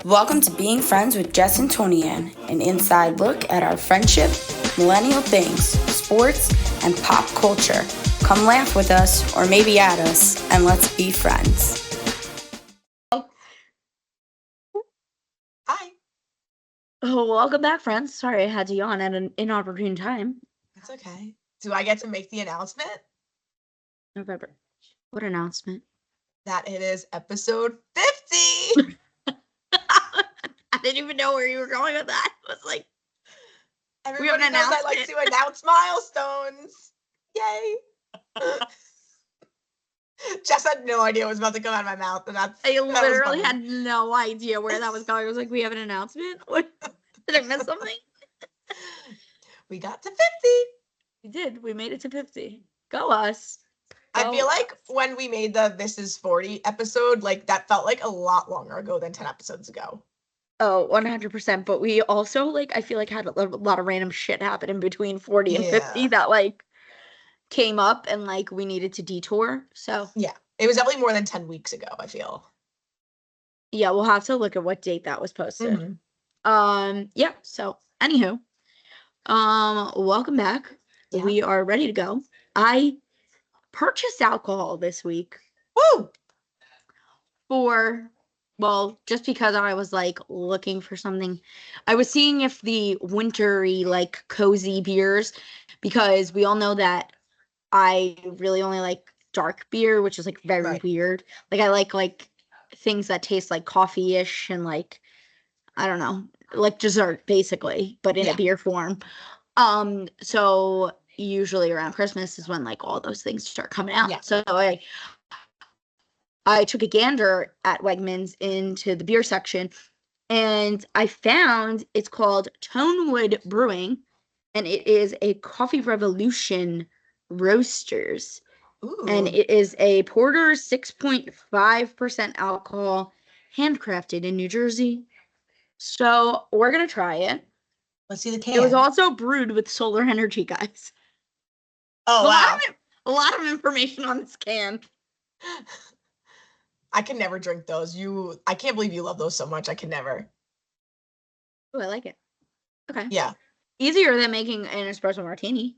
Welcome to Being Friends with Jess and Toni-ann, an inside look at our friendship, millennial things, sports, and pop culture. Come laugh with us, or maybe at us, and let's be friends. Hi. Oh, welcome back, friends. Sorry I had to yawn at an inopportune time. It's okay. Do I get to make the announcement? November. What announcement? That it is episode 50! I didn't even know where you were going with that. I was like, Everybody knows I like to announce milestones. Yay! Jess had no idea what was about to come out of my mouth, and I literally had no idea where that was going. I was like, we have an announcement? What? Did I miss something? We got to 50! We did. We made it to 50. Go us. I feel like when we made the This Is 40 episode, like, that felt like a lot longer ago than 10 episodes ago. Oh, 100%. But we also, like, I feel like had a lot of random shit happen in between 40 and 50 that, like, came up and, like, we needed to detour. So yeah, it was definitely more than 10 weeks ago, I feel. Yeah, we'll have to look at what date that was posted. Yeah, so anywho, welcome back. Yeah. We are ready to go. I purchased alcohol this week. Woo! Just because I was like looking for something. I was seeing if the wintry, like cozy beers, because we all know that I really only like dark beer, which is like very weird. Like I like things that taste like coffee-ish and like, I don't know, like dessert basically, but in a beer form. So usually around Christmas is when like all those things start coming out. Yeah. So I took a gander at Wegmans into the beer section, and I found it's called Tonewood Brewing, and it is a Coffee Revolution Roasters. Ooh. And it is a porter, 6.5% alcohol, handcrafted in New Jersey. So we're gonna try it. Let's see the can. It was also brewed with solar energy, guys. Oh, wow. A lot of information on this can. I can never drink those. I can't believe you love those so much. I can never. Oh, I like it. Okay. Yeah. Easier than making an espresso martini.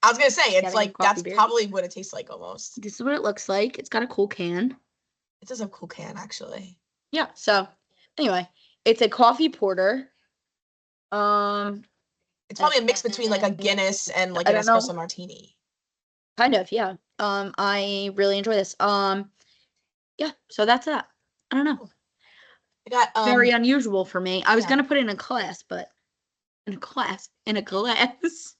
I was going to say, it's like, that's probably what it tastes like almost. This is what it looks like. It's got a cool can. It does have a cool can, actually. Yeah. So, anyway, it's a coffee porter. It's probably a mix between like a Guinness and like an espresso martini. Kind of, yeah. I really enjoy this. Yeah, so that's that. I don't know. I got very unusual for me. I was gonna put it in a glass, but in a glass. In a glass.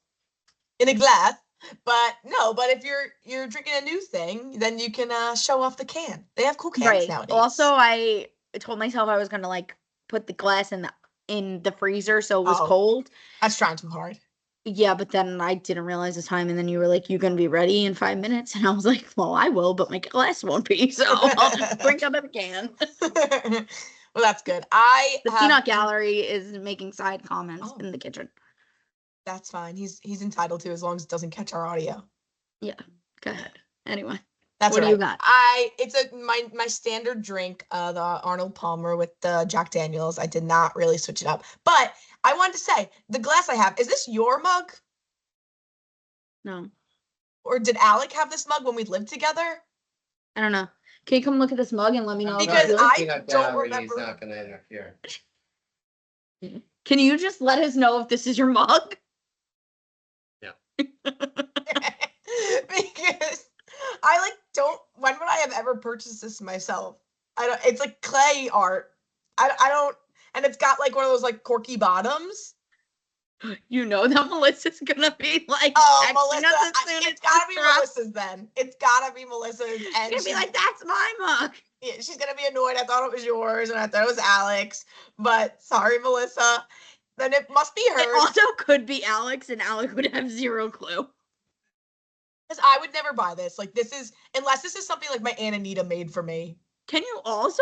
But no, but if you're drinking a new thing, then you can show off the can. They have cool cans nowadays. Also, I told myself I was gonna like put the glass in the freezer so it was cold. That's trying too hard. Yeah, but then I didn't realize the time, and then you were like, "You're gonna be ready in 5 minutes," and I was like, "Well, I will, but my glass won't be, so I'll just drink out of the can." Well, that's good. The peanut gallery is making side comments in the kitchen. That's fine. He's entitled to, as long as it doesn't catch our audio. Yeah, go ahead. Anyway, that's what do you got? It's my standard drink, the Arnold Palmer with the Jack Daniels. I did not really switch it up, but I wanted to say the glass I have. Is this your mug? No. Or did Alec have this mug when we lived together? I don't know. Can you come look at this mug and let me know? Because I don't remember. He's not gonna interfere. Can you just let us know if this is your mug? Yeah. Because I like don't. When would I have ever purchased this myself? I don't. It's like clay art. I don't. And it's got like one of those like corky bottoms. You know that Melissa's gonna be like, Melissa, it's gotta be Melissa's then. It's gotta be Melissa's. And she's gonna be like, that's my mug. Yeah, she's gonna be annoyed. I thought it was yours, and I thought it was Alex. But sorry, Melissa. Then it must be hers. It also could be Alex, and Alex would have zero clue. Because I would never buy this. Like, unless this is something like my Aunt Anita made for me. Can you also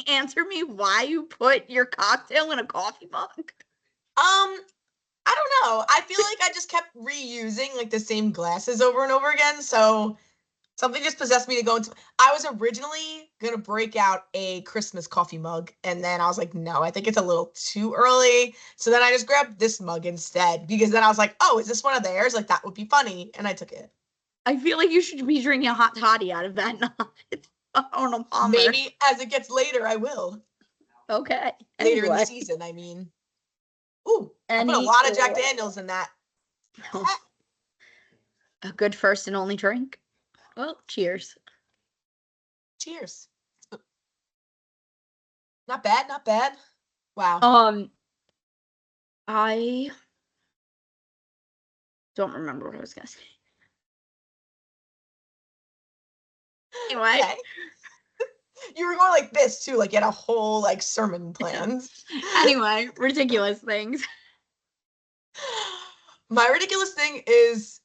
answer me why you put your cocktail in a coffee mug? I don't know. I feel like I just kept reusing like the same glasses over and over again. So Something just possessed me to go into. I was originally gonna break out a Christmas coffee mug, and then I was like, no, I think it's a little too early. So then I just grabbed this mug instead, because then I was like, oh, is this one of theirs? Like, that would be funny, and I took it. I feel like you should be drinking a hot toddy out of that, not Arnold Palmer. Maybe as it gets later, I will. Okay. Later in the Anyway. season, I mean. Ooh, I put a lot of Jack Daniels in that. A good first and only drink. Well, cheers. Cheers. Not bad, not bad. Wow. I don't remember what I was gonna say. Anyway. Okay. You were going like this too, like you had a whole like sermon planned. Anyway, ridiculous things. My ridiculous thing is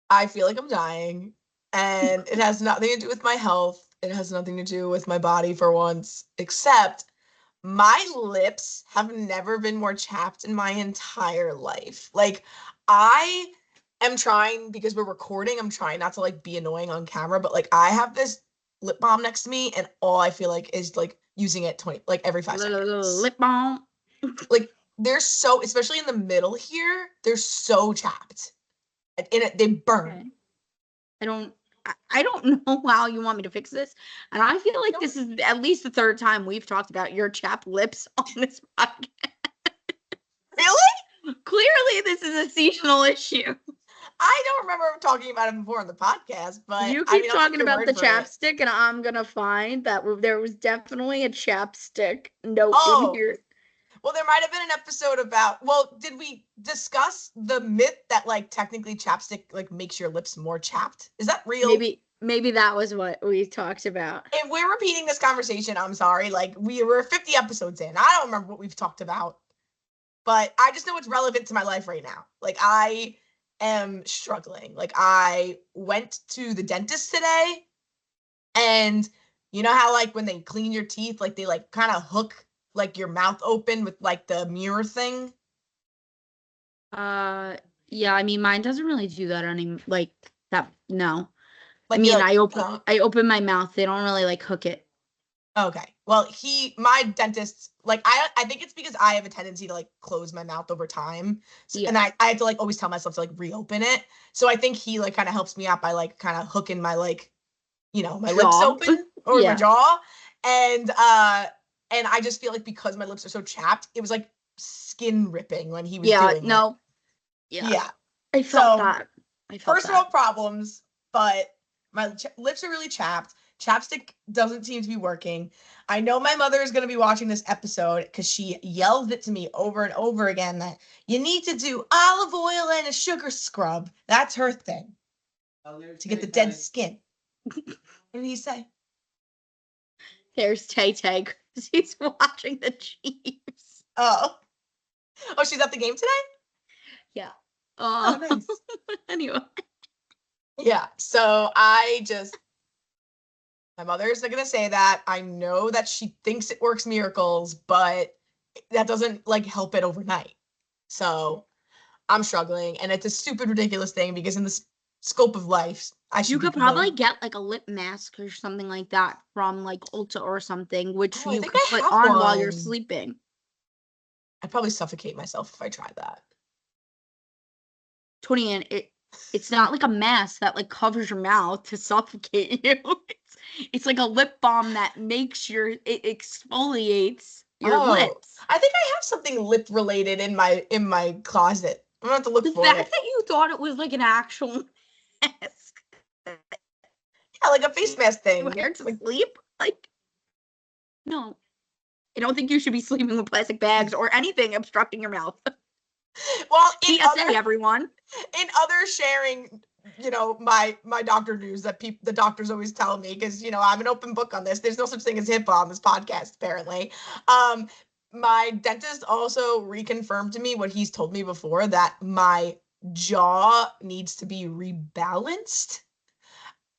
I feel like I'm dying, and it has nothing to do with my health. It has nothing to do with my body for once, except my lips have never been more chapped in my entire life. Like, I am trying, because we're recording, I'm trying not to like be annoying on camera, but like I have this lip balm next to me, and all I feel like is like using it every 5 seconds. Lip balm. Like, they're so, especially in the middle here, they're so chapped. And they burn. Okay. I don't know how you want me to fix this. And I feel like this is at least the third time we've talked about your chapped lips on this podcast. Really? Clearly, this is a seasonal issue. I don't remember talking about it before on the podcast, but you keep I'll talking take your about word the for it. chapstick, and I'm gonna find that there was definitely a chapstick note in here. Well, there might have been an episode about. Well, did we discuss the myth that like technically chapstick like makes your lips more chapped? Is that real? Maybe that was what we talked about. If we're repeating this conversation, I'm sorry. Like, we were 50 episodes in. I don't remember what we've talked about, but I just know it's relevant to my life right now. Like, I am struggling. Like, I went to the dentist today, and you know how like when they clean your teeth, like they like kind of hook like your mouth open with like the mirror thing? Yeah, I mean mine doesn't really do that like that. No. Like, I mean, I open my mouth. They don't really like hook it. Okay. Well, my dentist, like, I think it's because I have a tendency to like close my mouth over time. So, yeah. And I have to like always tell myself to like reopen it. So I think he like kind of helps me out by like kind of hooking my like, you know, my lips open or my jaw. And I just feel like because my lips are so chapped, it was like skin ripping when he was doing it. Yeah. I felt that. First world problems, but my lips are really chapped. Chapstick doesn't seem to be working. I know my mother is going to be watching this episode because she yelled it to me over and over again that you need to do olive oil and a sugar scrub. That's her thing. To get the dead skin. What did he say? There's Tay-Tay because he's watching the Chiefs. Oh, she's at the game today? Yeah. Oh, nice. Anyway. Yeah, so my mother's not going to say that. I know that she thinks it works miracles, but that doesn't like help it overnight. So I'm struggling, and it's a stupid, ridiculous thing because in the scope of life, you could probably get like a lip mask or something like that from like Ulta or something, which you could put on while you're sleeping. I'd probably suffocate myself if I tried that. Toni-ann, it's not like a mask that like covers your mouth to suffocate you. It's like a lip balm that makes it exfoliates your lips. I think I have something lip related in my closet. I'm gonna have to look for it. The fact that you thought it was like an actual mask. Yeah, like a face mask thing. You wear to sleep? Like, no. I don't think you should be sleeping with plastic bags or anything obstructing your mouth. Well, PSA, everyone. In other sharing, you know, my doctor news that the doctors always tell me, because, you know, I'm an open book on this. There's no such thing as HIPAA on this podcast, apparently. My dentist also reconfirmed to me what he's told me before, that my jaw needs to be rebalanced.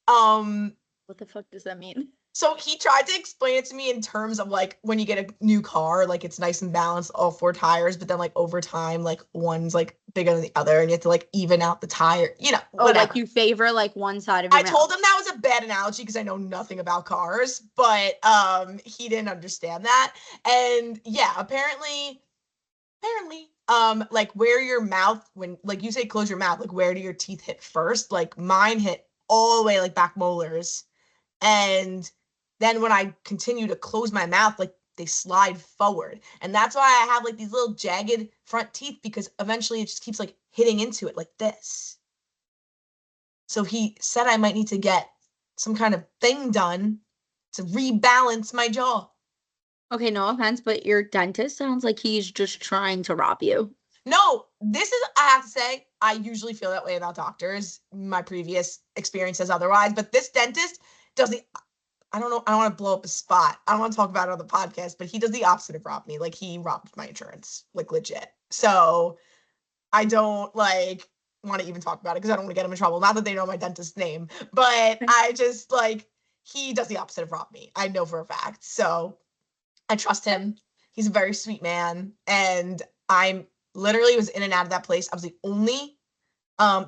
What the fuck does that mean? So he tried to explain it to me in terms of like when you get a new car, like it's nice and balanced, all four tires, but then like over time, like one's like bigger than the other, and you have to like even out the tire, Oh, whatever. like you favor like one side of your I mouth. told him that was a bad analogy because I know nothing about cars, but he didn't understand that. And yeah, apparently, like where your mouth, when like you say close your mouth, like where do your teeth hit first? Like mine hit all the way like back molars. And then when I continue to close my mouth, like they slide forward. And that's why I have like these little jagged front teeth, because eventually it just keeps like hitting into it like this. So he said I might need to get some kind of thing done to rebalance my jaw. Okay, no offense, but your dentist sounds like he's just trying to rob you. No, this is, I have to say, I usually feel that way about doctors. My previous experience says otherwise, but this dentist does the, I don't know, I don't want to blow up a spot. I don't want to talk about it on the podcast, but he does the opposite of rob me. Like he robbed my insurance, like legit. So I don't like want to even talk about it because I don't want to get him in trouble. Not that they know my dentist's name, but I just like, he does the opposite of rob me. I know for a fact. So I trust him. He's a very sweet man. And I'm literally was in and out of that place. I was the only,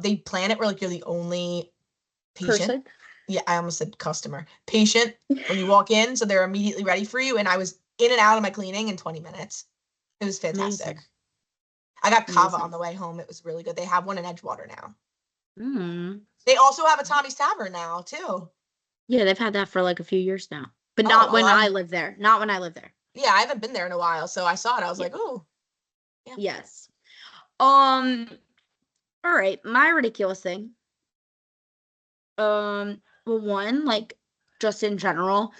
they plan it where like you're the only patient. Person? Yeah, I almost said customer. Patient when you walk in. So they're immediately ready for you. And I was in and out of my cleaning in 20 minutes. It was fantastic. Amazing. I got kava Amazing. on the way home. It was really good. They have one in Edgewater now. Mm. They also have a Tommy's Tavern now, too. Yeah, they've had that for like a few years now. But Oh, not when well, I lived there. Not when I lived there. Yeah, I haven't been there in a while. So I saw it. I was Yeah. like, oh. Yeah. Yes. All right, my ridiculous thing. Well, one, like, just in general,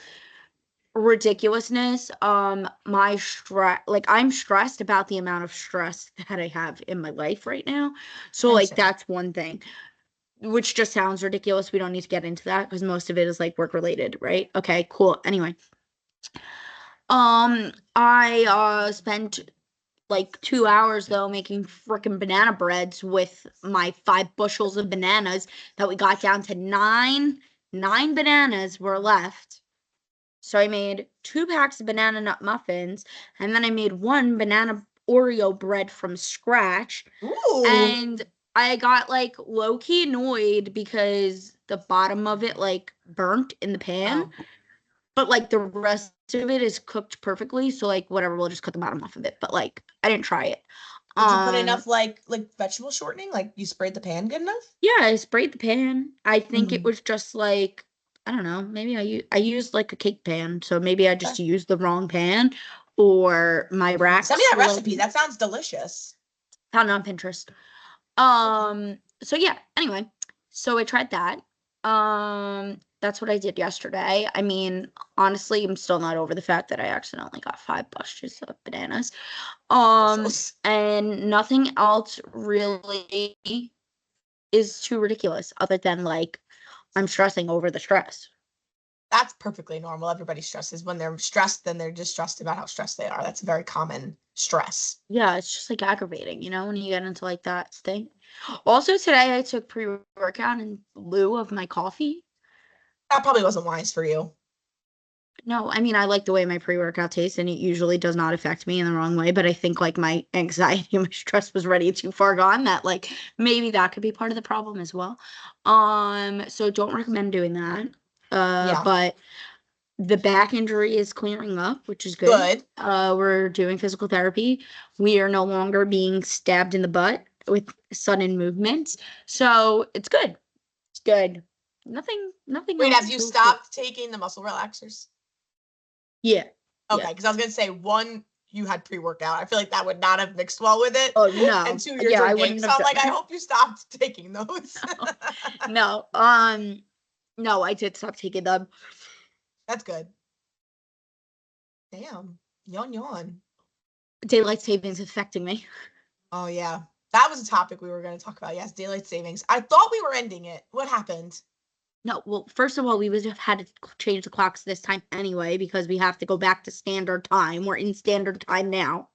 ridiculousness. My stress, like, I'm stressed about the amount of stress that I have in my life right now. So, I like, see. that's one thing, which just sounds ridiculous. We don't need to get into that because most of it is like work related, right? Okay, cool. Anyway, I spent like 2 hours though making freaking banana breads with my 5 bushels of bananas that we got down to nine bananas were left. So I made 2 packs of banana nut muffins, and then I made 1 banana Oreo bread from scratch. Ooh. And I got like low-key annoyed because the bottom of it like burnt in the pan. Oh. But like the rest of it is cooked perfectly, so like whatever, we'll just cut the bottom off of it. But like I didn't try it. Did you put enough like vegetable shortening? Like you sprayed the pan good enough? Yeah, I sprayed the pan. I think it Mhm. was just like, I don't know, maybe I used like a cake pan, so maybe I just used the wrong pan, or my racks. Send me that were, recipe. like, That sounds delicious. found it on Pinterest. So yeah, anyway, so I tried that. That's what I did yesterday. I mean, honestly, I'm still not over the fact that I accidentally got 5 bushels of bananas. Bushels. And nothing else really is too ridiculous other than like I'm stressing over the stress. That's perfectly normal. Everybody stresses. When they're stressed, then they're just stressed about how stressed they are. That's a very common stress. Yeah, it's just like aggravating, when you get into like that thing. Also, today I took pre-workout in lieu of my coffee. That probably wasn't wise for you. No, I mean, I like the way my pre-workout tastes, and it usually does not affect me in the wrong way, but I think like my anxiety and my stress was already too far gone that like maybe that could be part of the problem as well. So don't recommend doing that. Yeah. But the back injury is clearing up, which is good. We're doing physical therapy. We are no longer being stabbed in the butt with sudden movements. So it's good. It's good. Nothing Wait, else have you to stopped taking the muscle relaxers? Yeah. Okay, because I was gonna say, 1, you had pre-workout. I feel like that would not have mixed well with it. Oh no. And 2, you're Yeah, I drinking. wouldn't So have I'm like, done I that. hope you stopped taking those. No. No, I did stop taking them. That's good. Damn. Yawn. Daylight savings affecting me. Oh yeah. That was a topic we were going to talk about. Yes, daylight savings. I thought we were ending it. What happened? No, well, first of all, we would have had to change the clocks this time anyway because we have to go back to standard time. We're in standard time now.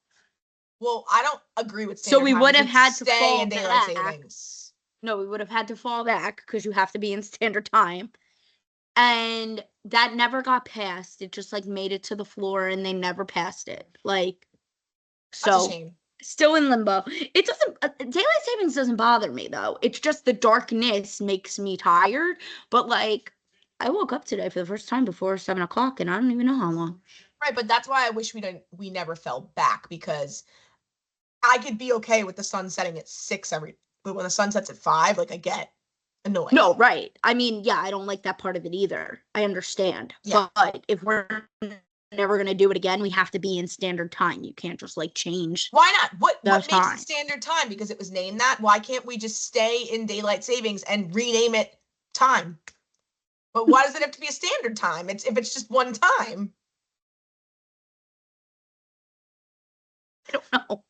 Well, I don't agree with So standard we time. would have had to stay fall in daylight back. savings. No, we would have had to fall back because you have to be in standard time. and that never got passed. It just like made it to the floor and they never passed it. Like, That's a so shame. still in limbo. It doesn't, daylight savings doesn't bother me though. It's just the darkness makes me tired. But like, I woke up today for the first time before 7 o'clock and I don't even know how long. Right, but that's why I wish we never fell back, because I could be okay with the sun setting at 6 but when the sun sets at 5, like I get annoyed. No, right. I mean, yeah, I don't like that part of it either. I understand. Yeah. But if we're never going to do it again, we have to be in standard time. You can't just like change. Why not? What the makes time. it standard time? Because it was named that? Why can't we just stay in daylight savings and rename it time? But why does it have to be a standard time? If it's just one time. I don't know.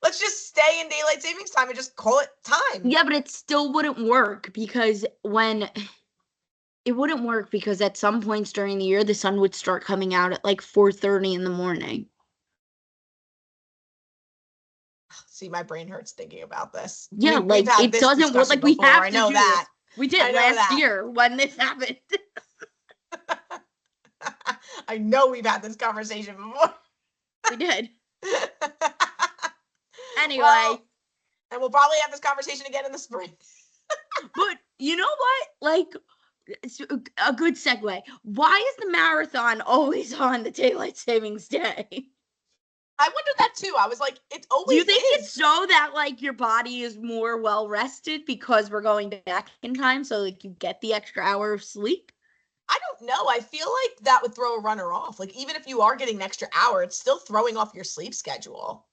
Let's just stay in daylight savings time and just call it time. Yeah, but it still wouldn't work because it wouldn't work because at some points during the year, the sun would start coming out at like 4:30 in the morning. See, my brain hurts thinking about this. Yeah, like it doesn't work. Like we have to do that. We did last year when this happened. I know we've had this conversation before. We did. Anyway. Well, and we'll probably have this conversation again in the spring. But you know what? Like, it's a good segue. Why is the marathon always on the daylight savings day? I wondered that too. I was like, it's always. Do you think it's so that like your body is more well rested because we're going back in time, so like you get the extra hour of sleep? I don't know. I feel like that would throw a runner off. Like even if you are getting an extra hour, it's still throwing off your sleep schedule.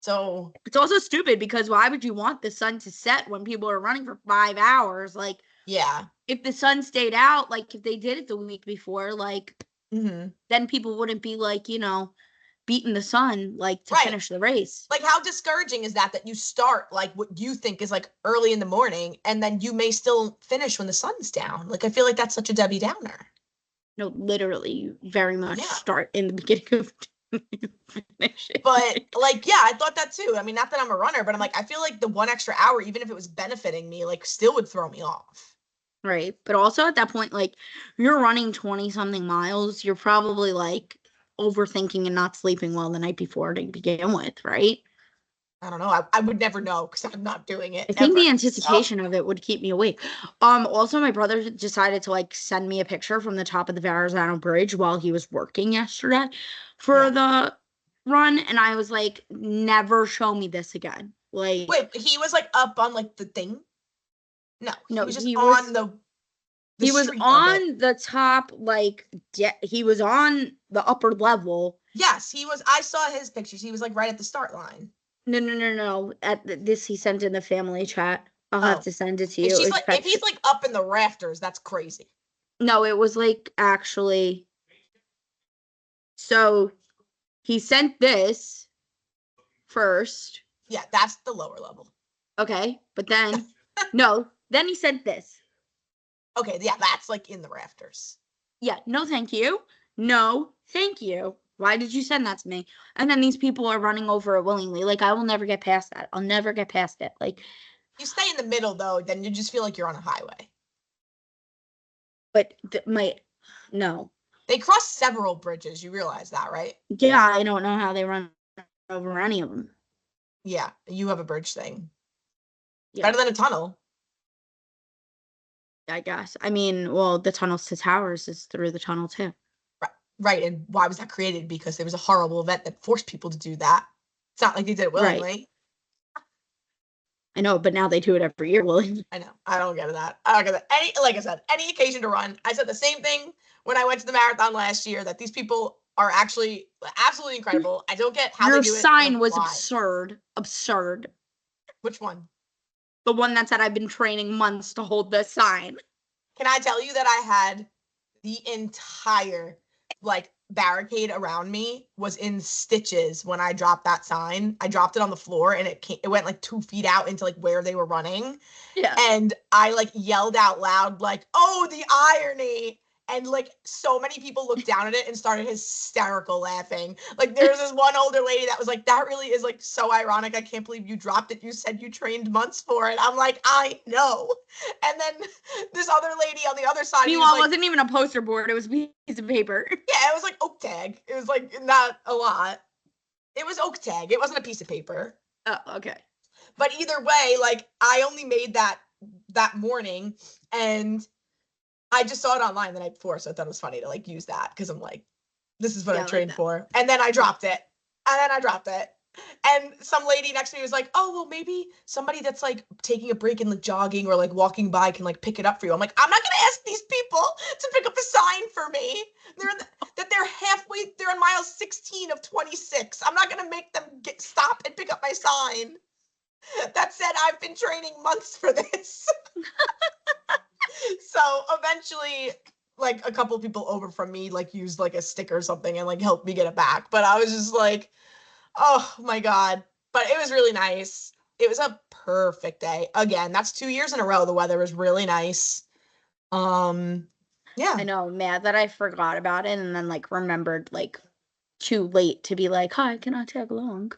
So it's also stupid because why would you want the sun to set when people are running for 5 hours? Like, yeah, if the sun stayed out, like if they did it the week before, like then people wouldn't be like, you know, beating the sun like to finish the race. Like how discouraging is that you start like what you think is like early in the morning and then you may still finish when the sun's down. Like I feel like that's such a Debbie Downer. No, literally, you very much start in the beginning of But like, yeah, I thought that too. I mean, not that I'm a runner, but I'm like, I feel like the 1 extra hour, even if it was benefiting me, like still would throw me off. Right. But also at that point, like you're running 20 something miles, you're probably like overthinking and not sleeping well the night before to begin with, right? I don't know. I would never know because I'm not doing it. I think the anticipation of it would keep me awake. Also, my brother decided to like send me a picture from the top of the Verrazano Bridge while he was working yesterday for the run, and I was like, never show me this again. Like, wait, he was like up on like the thing? No, he was just on the he was on the top, like he was on the upper level. Yes, he was. I saw his pictures. He was like right at the start line. No. At this, he sent in the family chat. I'll have to send it to you. If he's like up in the rafters, that's crazy. No, it was like actually. So he sent this first. Yeah, that's the lower level. Okay, but then then he sent this. Okay, yeah, that's like in the rafters. Yeah, no, thank you. No, thank you. Why did you send that to me? And then these people are running over it willingly. Like, I will never get past that. I'll never get past it. Like, you stay in the middle, though, then you just feel like you're on a highway. But no. They cross several bridges. You realize that, right? Yeah, I don't know how they run over any of them. Yeah, you have a bridge thing. Yeah. Better than a tunnel. I guess. I mean, well, the tunnels to towers is through the tunnel, too. Right, and why was that created? Because there was a horrible event that forced people to do that. It's not like they did it willingly. Right. I know, but now they do it every year willingly. I know. I don't get that. Like I said, any occasion to run. I said the same thing when I went to the marathon last year, that these people are actually absolutely incredible. I don't get how they do it. Your sign was absurd. Absurd. Which one? The one that said I've been training months to hold this sign. Can I tell you that I had the entire like barricade around me was in stitches when I dropped that sign. I dropped it on the floor and it went like 2 feet out into like where they were running. Yeah. And I like yelled out loud like, "Oh, the irony." And like so many people looked down at it and started hysterical laughing. Like there was this one older lady that was like, that really is like so ironic. I can't believe you dropped it. You said you trained months for it. I'm like, I know. And then this other lady on the other side. Meanwhile, like, it wasn't even a poster board. It was a piece of paper. Yeah, it was like oak tag. It was like not a lot. It was oak tag. It wasn't a piece of paper. Oh, okay. But either way, like I only made that morning and I just saw it online the night before, so I thought it was funny to like use that because I'm like, this is what I trained for. And then I dropped it. And some lady next to me was like, oh, well, maybe somebody that's like taking a break and like jogging or like walking by can like pick it up for you. I'm like, I'm not going to ask these people to pick up a sign for me. They're on mile 16 of 26. I'm not going to make them stop and pick up my sign. That said, I've been training months for this. So eventually, like a couple people over from me, like used like a stick or something and like helped me get it back. But I was just like, oh my God. But it was really nice. It was a perfect day. Again, that's 2 years in a row. The weather was really nice. Yeah. I know, mad that I forgot about it and then like remembered like too late to be like, hi, can I tag along?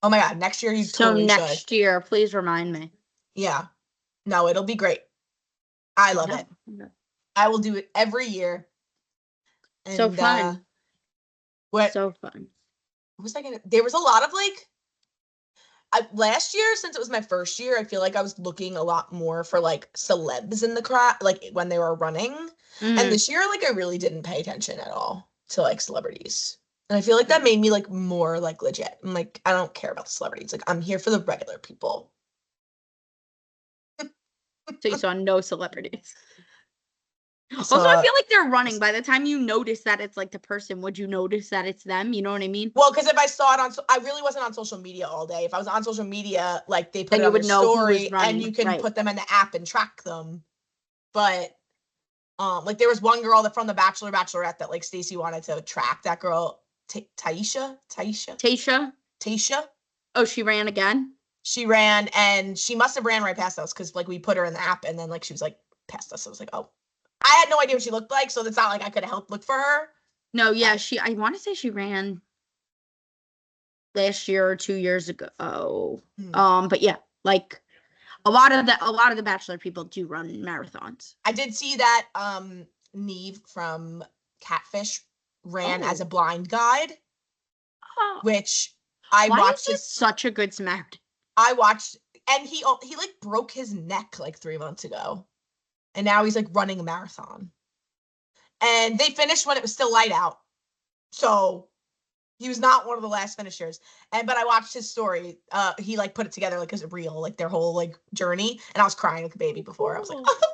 Oh my God. Next year you totally should. So next year, please remind me. Yeah. No, it'll be great. I love it. I will do it every year. And, so fun. So fun. What was I gonna? There was a lot of like, last year, since it was my first year, I feel like I was looking a lot more for like celebs in the crowd, like when they were running. Mm-hmm. And this year, like I really didn't pay attention at all to like celebrities. And I feel like that made me like more like legit. I'm like, I don't care about the celebrities. Like I'm here for the regular people. So you saw no celebrities. Also, I feel like they're running. By the time you notice that it's like the person, would you notice that it's them? You know what I mean? Well, because if I saw it I really wasn't on social media all day. If I was on social media, like they put it on their story and you can put them in the app and track them. But like there was one girl that from the Bachelor Bachelorette that like Stacey wanted to track. That girl, Taisha. Oh, she ran again? She ran and she must have ran right past us because like we put her in the app and then like she was like past us. I was like, oh. I had no idea what she looked like, so it's not like I could have helped look for her. No, yeah, I want to say she ran last year or 2 years ago. But yeah, like a lot of the Bachelor people do run marathons. I did see that Neve from Catfish ran as a blind guide, which I watched. Is such a good Samaritan? I watched, and he like broke his neck like 3 months ago. And now he's like running a marathon. And they finished when it was still light out. So he was not one of the last finishers. But I watched his story. He like put it together like as a reel, like their whole like journey. And I was crying like a baby before. I was like, oh.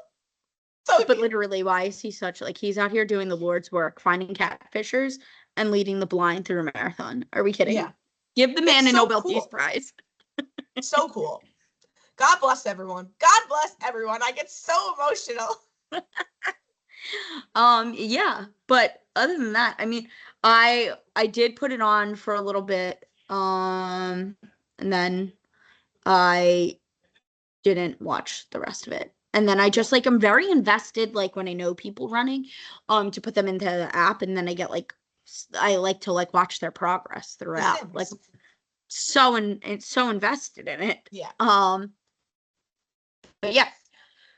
So but literally, why is he such like he's out here doing the Lord's work, finding catfishers and leading the blind through a marathon? Are we kidding? Yeah. Give the man a Nobel Peace Prize. So cool. God bless everyone. God bless everyone. I get so emotional. Yeah, but other than that, I mean, I did put it on for a little bit, and then I didn't watch the rest of it. And then I just like I'm very invested like when I know people running, to put them into the app, and then I get like I like to like watch their progress throughout. Like so invested in it. Yeah. But yeah.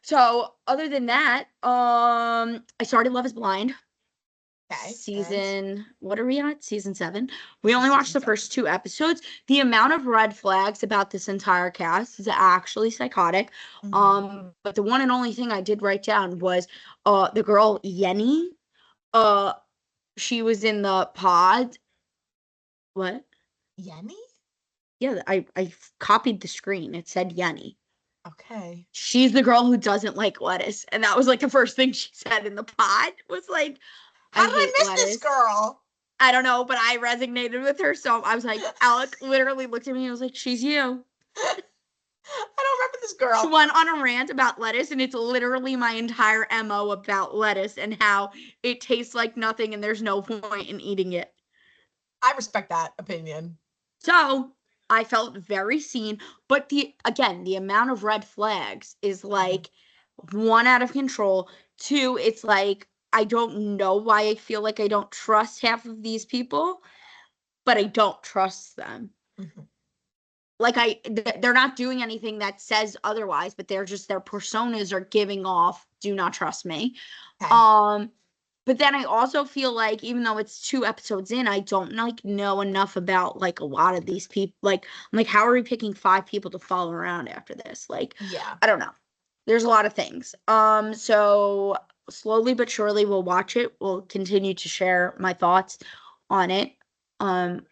So other than that, I started Love is Blind. Okay. Season, what are we at? Season 7. We only watched the first 2 episodes. The amount of red flags about this entire cast is actually psychotic. Mm-hmm. But the one and only thing I did write down was the girl Yenny. She was in the pod. What? Yenny? Yeah, I copied the screen. It said Yenny. Okay. She's the girl who doesn't like lettuce. And that was like the first thing she said in the pod was like, how did I miss this girl? I don't know, but I resonated with her. So I was like, Alec literally looked at me and was like, she's you. I don't remember this girl. She went on a rant about lettuce, and it's literally my entire MO about lettuce and how it tastes like nothing and there's no point in eating it. I respect that opinion. So I felt very seen, but the amount of red flags is like 1 out of control. 2, it's like I don't know why I feel like I don't trust half of these people, but I don't trust them. Mm-hmm. Like they're not doing anything that says otherwise, but they're just, their personas are giving off, do not trust me. Okay. But then I also feel like, even though it's 2 episodes in, I don't like know enough about like a lot of these people. Like, I'm like, how are we picking 5 people to follow around after this? Like, Yeah. I don't know. There's a lot of things. So slowly but surely we'll watch it. We'll continue to share my thoughts on it.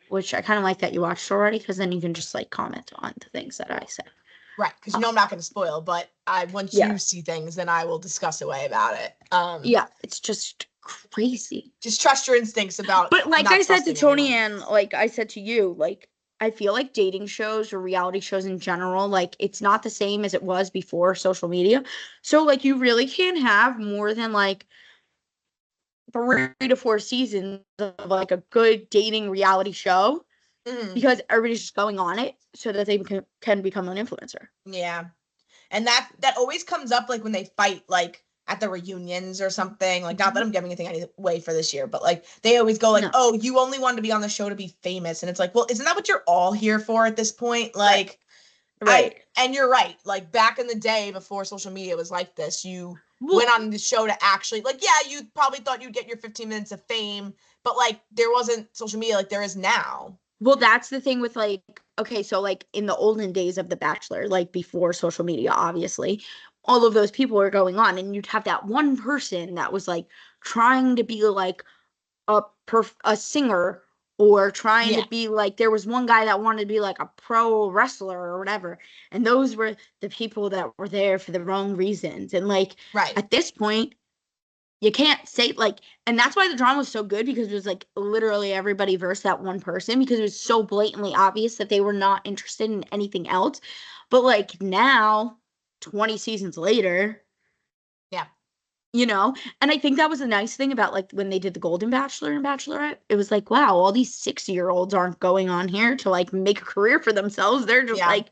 Which I kind of like that you watched already, because then you can just like comment on the things that I said. Right, because I'm not going to spoil, but once Yeah. you see things, then I will discuss away about it. Yeah, it's just crazy. Just trust your instincts about. But like not I said to trusting anyone. Toni-ann, like I said to you, like I feel like dating shows or reality shows in general, like it's not the same as it was before social media. So like you really can't have more than like 3 to 4 seasons of like a good dating reality show, Mhm. because everybody's just going on it so that they can become an influencer. Yeah, and that always comes up like when they fight, like at the reunions or something. Like, not that I'm giving anything away for this year, but like they always go like, No. "Oh, you only wanted to be on the show to be famous," and it's like, well, isn't that what you're all here for at this point? Like, Right. and you're right. Like back in the day before social media was like this, you went on the show to actually, like, yeah, you probably thought you'd get your 15 minutes of fame, but like there wasn't social media like there is now. Well, that's the thing with like, okay, so like in the olden days of The Bachelor, like before social media, obviously, all of those people were going on, and you'd have that one person that was like trying to be like a singer, or trying to Yeah. be like, there was one guy that wanted to be like a pro wrestler or whatever, and those were the people that were there for the wrong reasons. And like Right. at this point, you can't say like, and that's why the drama was so good, because it was like literally everybody versus that one person, because it was so blatantly obvious that they were not interested in anything else. But like now, 20 seasons later, Yeah. you know, and I think that was a nice thing about like when they did the Golden Bachelor and Bachelorette. It was like, wow, all these 60-year-olds aren't going on here to like make a career for themselves. They're just like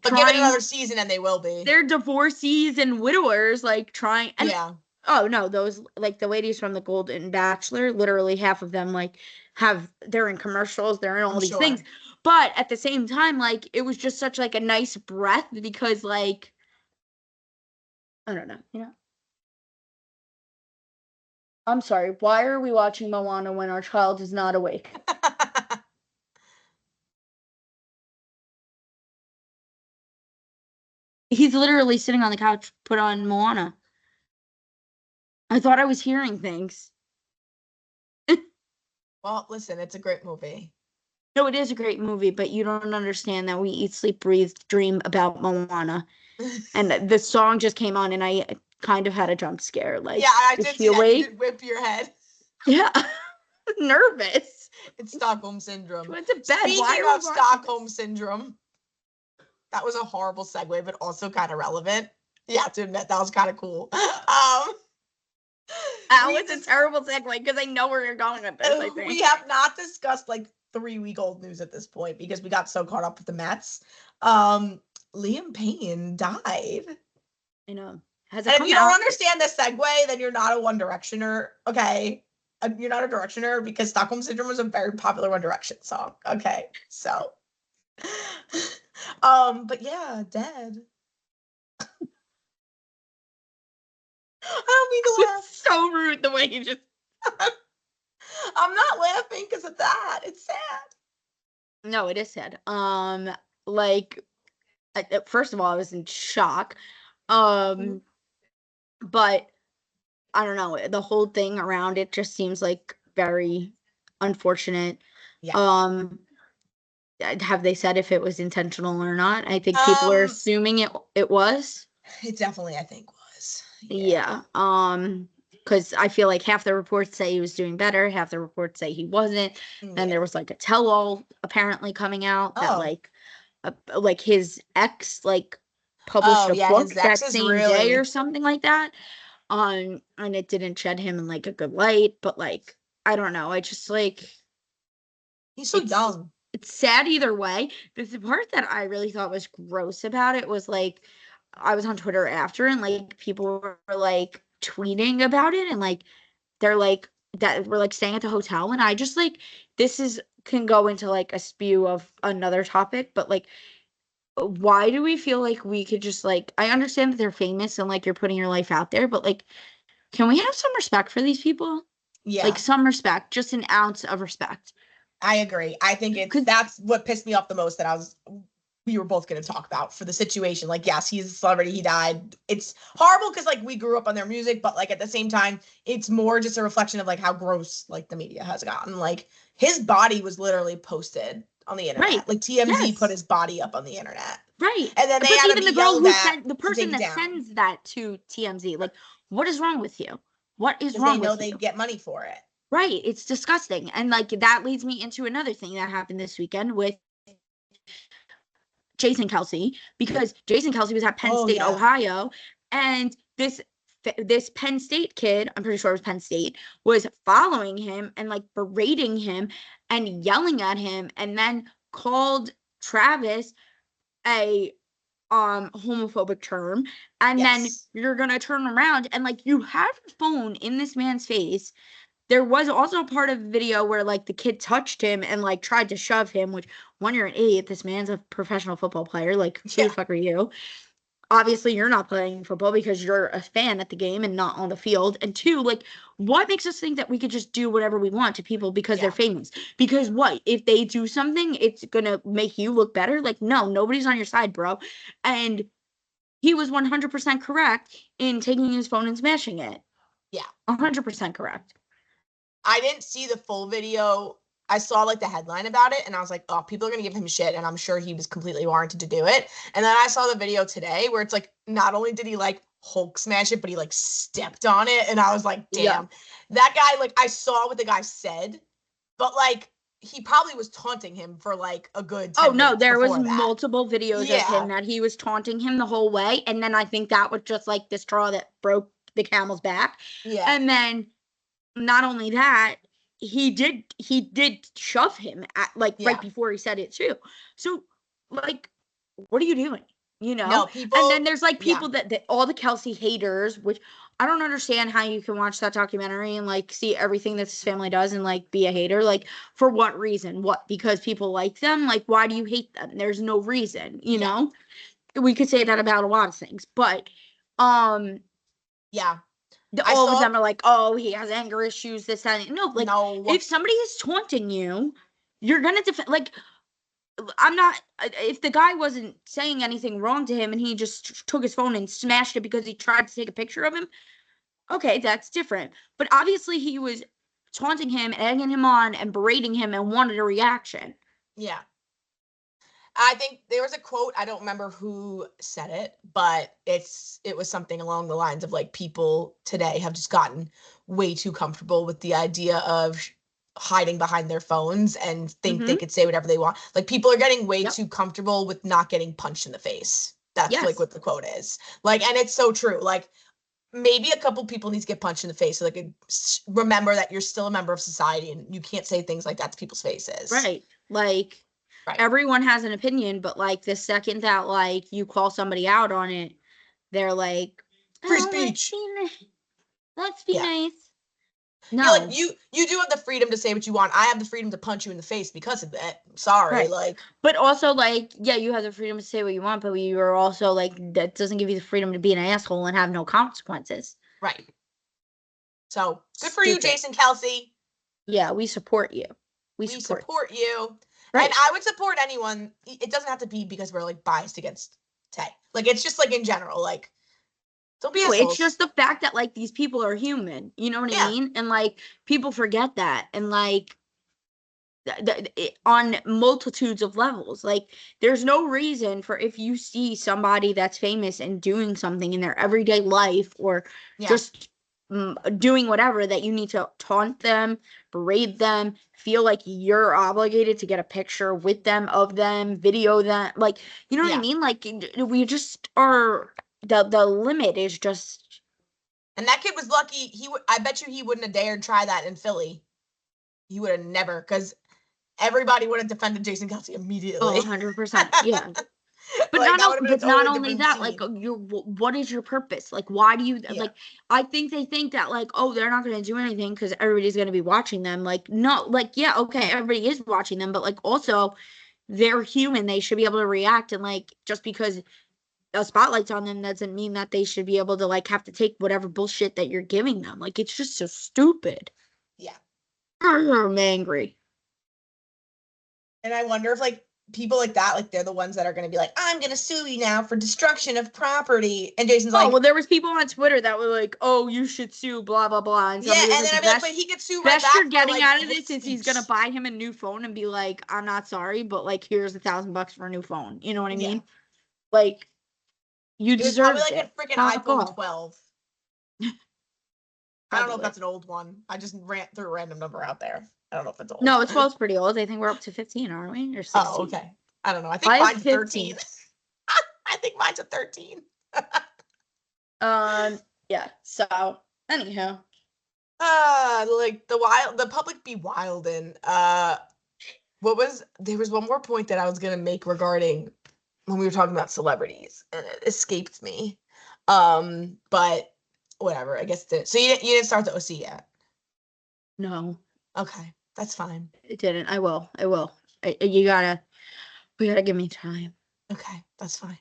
but give it another season and they will be. They're divorcees and widowers, like trying. And yeah. Oh no, those like the ladies from the Golden Bachelor, literally half of them like they're in commercials, they're in all these things. But at the same time, like it was just such like a nice breath, because like I don't know, you know. I'm sorry, why are we watching Moana when our child is not awake? He's literally sitting on the couch, put on Moana. I thought I was hearing things. Well, listen, it's a great movie. No, it is a great movie, but you don't understand that we eat, sleep, breathe, dream about Moana. And the song just came on, and I kind of had a jump scare. Like, yeah, I did see that. You did whip your head. Yeah, nervous. It's Stockholm Syndrome. Went to bed. Speaking of Stockholm Syndrome, that was a horrible segue, but also kind of relevant. You have to admit, that was kind of cool. That was a terrible segue, because I know where you're going with this, I think. We have not discussed like 3-week-old news at this point, because we got so caught up with the Mets. Liam Payne died. I know. And if you don't understand this segue, then you're not a One Directioner, okay? You're not a Directioner, because Stockholm Syndrome was a very popular One Direction song, okay? So, but yeah, dead. I don't mean to laugh. It's so rude the way you just. I'm not laughing because of that. It's sad. No, it is sad. Like, first of all, I was in shock. But I don't know. The whole thing around it just seems like very unfortunate. Yeah. Have they said if it was intentional or not? I think people are assuming it was. It definitely, I think, was. Yeah. Because I feel like half the reports say he was doing better, half the reports say he wasn't. And there was like a tell-all apparently coming out that like his ex like published a book that same day or something like that. And it didn't shed him in like a good light, but like I don't know. I just like he's so young. It's sad either way. But the part that I really thought was gross about it was like I was on Twitter after, and like people were like tweeting about it, and like they're like that we're like staying at the hotel, and I just like can go into like a spew of another topic, but like why do we feel like we could just like I understand that they're famous and like you're putting your life out there, but like can we have some respect for these people? Yeah. Like some respect, just an ounce of respect. I agree. I think that's what pissed me off the most that we were both going to talk about for the situation. Like, yes, he's a celebrity. He died. It's horrible because like we grew up on their music, but like at the same time, it's more just a reflection of like how gross like the media has gotten. Like his body was literally posted on the internet. Right. Like TMZ Yes. put his body up on the internet. Right. And then they but had even to be the girl yelled who at sent the to person take it that down. sends that to TMZ, like, what is wrong with you? What is Because wrong they know with they you? get money for it. Right. It's disgusting. And like that leads me into another thing that happened this weekend with Jason Kelce, because Jason Kelce was at Penn State, Ohio, and this Penn State kid, I'm pretty sure it was Penn State, was following him and like berating him and yelling at him, and then called Travis a homophobic term, and then you're gonna turn around and like you have your phone in this man's face. There was also a part of the video where like the kid touched him and like tried to shove him, which one, you're an idiot. This man's a professional football player. Like, who the fuck are you? Obviously, you're not playing football because you're a fan at the game and not on the field. And two, like, what makes us think that we could just do whatever we want to people because they're famous? Because what? If they do something, it's gonna make you look better? Like, no, nobody's on your side, bro. And he was 100% correct in taking his phone and smashing it. Yeah. 100% correct. I didn't see the full video. I saw like the headline about it and I was like, oh, people are going to give him shit. And I'm sure he was completely warranted to do it. And then I saw the video today where it's like, not only did he like Hulk smash it, but he like stepped on it. And I was like, damn, that guy, like I saw what the guy said, but like he probably was taunting him for like a good 10 minutes there was before that. multiple videos of him that he was taunting him the whole way. And then I think that was just like the straw that broke the camel's back. Yeah. And then not only that, he did shove him at like right before he said it too. So like, what are you doing? You know? No, people, and then there's like people that all the Kelce haters, which I don't understand how you can watch that documentary and like see everything that his family does and like be a hater. Like, for what reason? What? Because people like them? Like, why do you hate them? There's no reason, you know? We could say that about a lot of things, but yeah. All of them are like, oh, he has anger issues, this, that. No, like, if somebody is taunting you, you're going to defend. Like, I'm not, if the guy wasn't saying anything wrong to him and he just took his phone and smashed it because he tried to take a picture of him, okay, that's different. But obviously he was taunting him, egging him on, and berating him and wanted a reaction. Yeah. I think there was a quote, I don't remember who said it, but it was something along the lines of like, people today have just gotten way too comfortable with the idea of hiding behind their phones and think they could say whatever they want. Like, people are getting way too comfortable with not getting punched in the face. That's like what the quote is. Like, and it's so true. Like, maybe a couple people need to get punched in the face so they could remember that you're still a member of society and you can't say things like that to people's faces. Right. Like, everyone has an opinion, but like the second that like you call somebody out on it, they're like, free speech. Let's be nice. No, like you do have the freedom to say what you want. I have the freedom to punch you in the face because of that. Sorry, like. But also, like, yeah, you have the freedom to say what you want, but you are also like, that doesn't give you the freedom to be an asshole and have no consequences. Right. So good for you, Jason Kelce. Yeah, we support you. We support you. Right. And I would support anyone. It doesn't have to be because we're like biased against Tay. Like, it's just like in general, like, don't be assholes. It's just the fact that like these people are human. You know what I mean? And like people forget that. And like on multitudes of levels, like there's no reason for, if you see somebody that's famous and doing something in their everyday life or just doing whatever, that you need to taunt them, berate them, feel like you're obligated to get a picture with them, of them, video them, like, you know what I mean? Like, we just are, the limit is just. And that kid was lucky. I bet you he wouldn't have dared try that in Philly. He would have never, because everybody would have defended Jason Kelce immediately. Oh, 100%. Yeah. But Like, that would have been a not totally only different that, like, scene. what is your purpose? Like, why do you Yeah. like? I think they think that like, oh, they're not going to do anything because everybody's going to be watching them. Like, no, like, yeah, okay, everybody is watching them, but like, also, they're human. They should be able to react, and like, just because a spotlight's on them doesn't mean that they should be able to like have to take whatever bullshit that you're giving them. Like, it's just so stupid. Yeah. I'm angry. And I wonder if like people like that, like they're the ones that are going to be like, I'm going to sue you now for destruction of property. And Jason's Oh, like, well, there was people on Twitter that were like, "Oh, you should sue," blah blah blah, and yeah. somebody was And then like, I'd be like, but he could sue right best back you're for getting like out of hate this is he's speech. gonna buy him a new phone and be like, "I'm not sorry, but like, here's $1,000 for a new phone." You know what I Yeah. mean? Like, you It was probably deserved like it. a freaking Fuck iPhone off. 12. I don't know if Probably. that's an old one. I just threw a random number out there. I don't know if it's old. No, it's 12's pretty old. I think we're up to 15, aren't we? Or 16? Oh, okay. I don't know. I think I have mine's 13. 15. I think mine's a 13. Yeah. So, anyhow, Like the public be wildin'. There was one more point that I was gonna make regarding when we were talking about celebrities, and it escaped me. But whatever. I guess it didn't. So you didn't start the OC yet. no, Okay, that's fine. it didn't. I will. We gotta give me time. Okay, that's fine.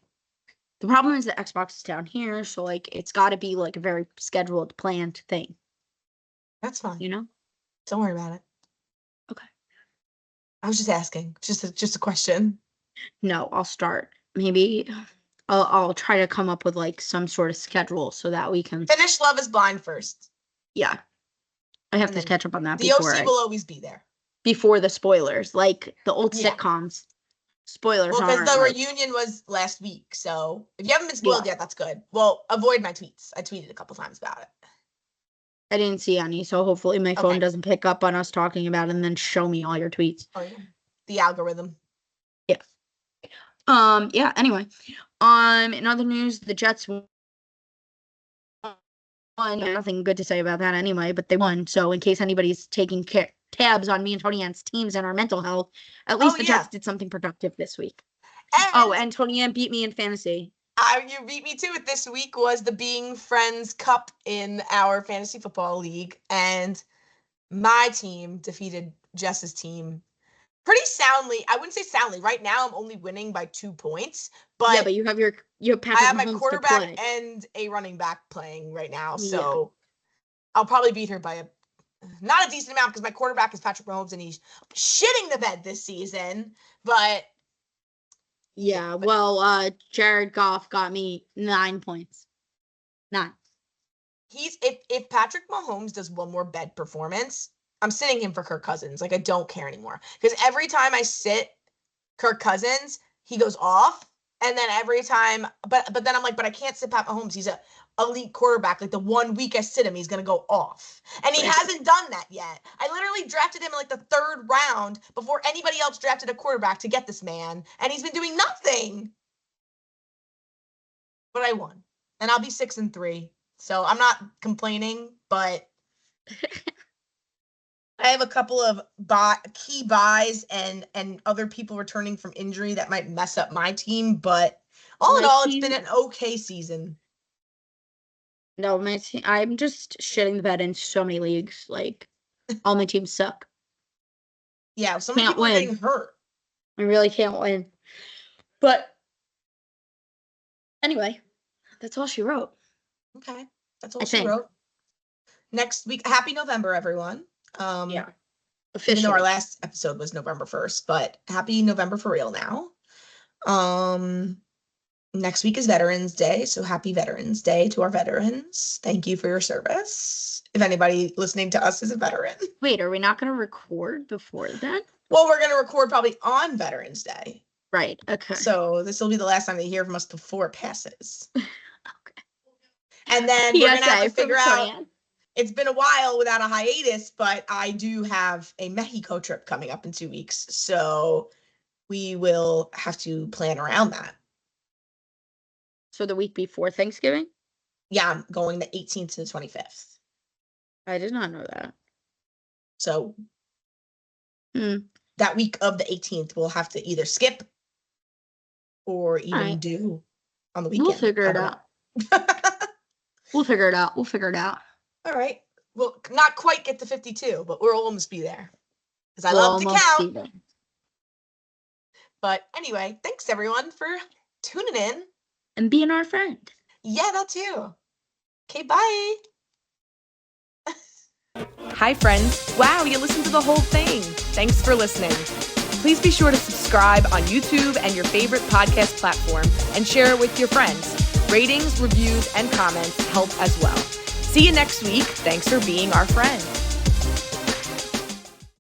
The problem is the Xbox is down here, so like it's got to be like a very scheduled, planned thing. That's fine. You know? Don't worry about it. Okay. I was just asking. Just a question. No, I'll start. Maybe I'll try to come up with like some sort of schedule so that we can. Finish Love Is Blind first. Yeah, I have And to then catch up on that The OC will always be there. before the spoilers, like the old Yeah. sitcoms. Spoilers Well, because aren't the like, reunion was last week, so if you haven't been spoiled yet, that's good. Well, avoid my tweets. I tweeted a couple times about it. I didn't see any, so hopefully my phone Okay. doesn't pick up on us talking about it and then show me all your tweets. Oh yeah, the algorithm. Yeah. Yeah. Anyway, in other news, the Jets won. Nothing good to say about that anyway, but they won. So in case anybody's taking tabs on me and Toni-ann's teams and our mental health, at least the Jets did something productive this week. And Toni-ann beat me in fantasy. You beat me too. This week was the Being Friends Cup in our fantasy football league, and my team defeated Jess's team pretty soundly. I wouldn't say soundly. Right now, I'm only winning by 2 points. But yeah, but you have Patrick I have my Mahomes quarterback and a running back playing right now, so I'll probably beat her by not a decent amount because my quarterback is Patrick Mahomes and he's shitting the bed this season. But yeah, well, Jared Goff got me 9 points. 9. If Patrick Mahomes does one more bed performance, I'm sitting him for Kirk Cousins. Like, I don't care anymore. Because every time I sit Kirk Cousins, he goes off. And then every time, but then I'm like, but I can't sit Pat Mahomes. He's a elite quarterback. Like, the 1 week I sit him, he's going to go off. And he hasn't done that yet. I literally drafted him in like the 3rd round before anybody else drafted a quarterback to get this man. And he's been doing nothing. But I won. And I'll be 6-3. So I'm not complaining, but I have a couple of key buys and other people returning from injury that might mess up my team. But all in all, it's been an okay season. No, my team, I'm just shitting the bed in so many leagues. Like, all my teams suck. Yeah, so many people are getting hurt. I really can't win. But anyway, that's all she wrote. Okay, that's all she wrote. Next week, happy November, everyone. Yeah. Even though our last episode was November 1st, but happy November for real now. Next week is Veterans Day, so happy Veterans Day to our veterans. Thank you for your service. If anybody listening to us is a veteran. Wait, are we not going to record before then? Well, we're going to record probably on Veterans Day. Right, okay. So this will be the last time they hear from us before it passes. Okay. And then we're going to have to figure out, it's been a while without a hiatus, but I do have a Mexico trip coming up in 2 weeks. So we will have to plan around that. So the week before Thanksgiving? Yeah, I'm going the 18th to the 25th. I did not know that. So that week of the 18th, we'll have to either skip or even Alright. do on the weekend. We'll figure it out. We'll figure it out. We'll figure it out. All right. We'll not quite get to 52, but we'll almost be there. Because I We'll love to almost count. be there. But anyway, thanks everyone for tuning in. And being our friend. Yeah, that too. Okay, bye. Hi, friends. Wow, you listened to the whole thing. Thanks for listening. Please be sure to subscribe on YouTube and your favorite podcast platform and share it with your friends. Ratings, reviews, and comments help as well. See you next week. Thanks for being our friend.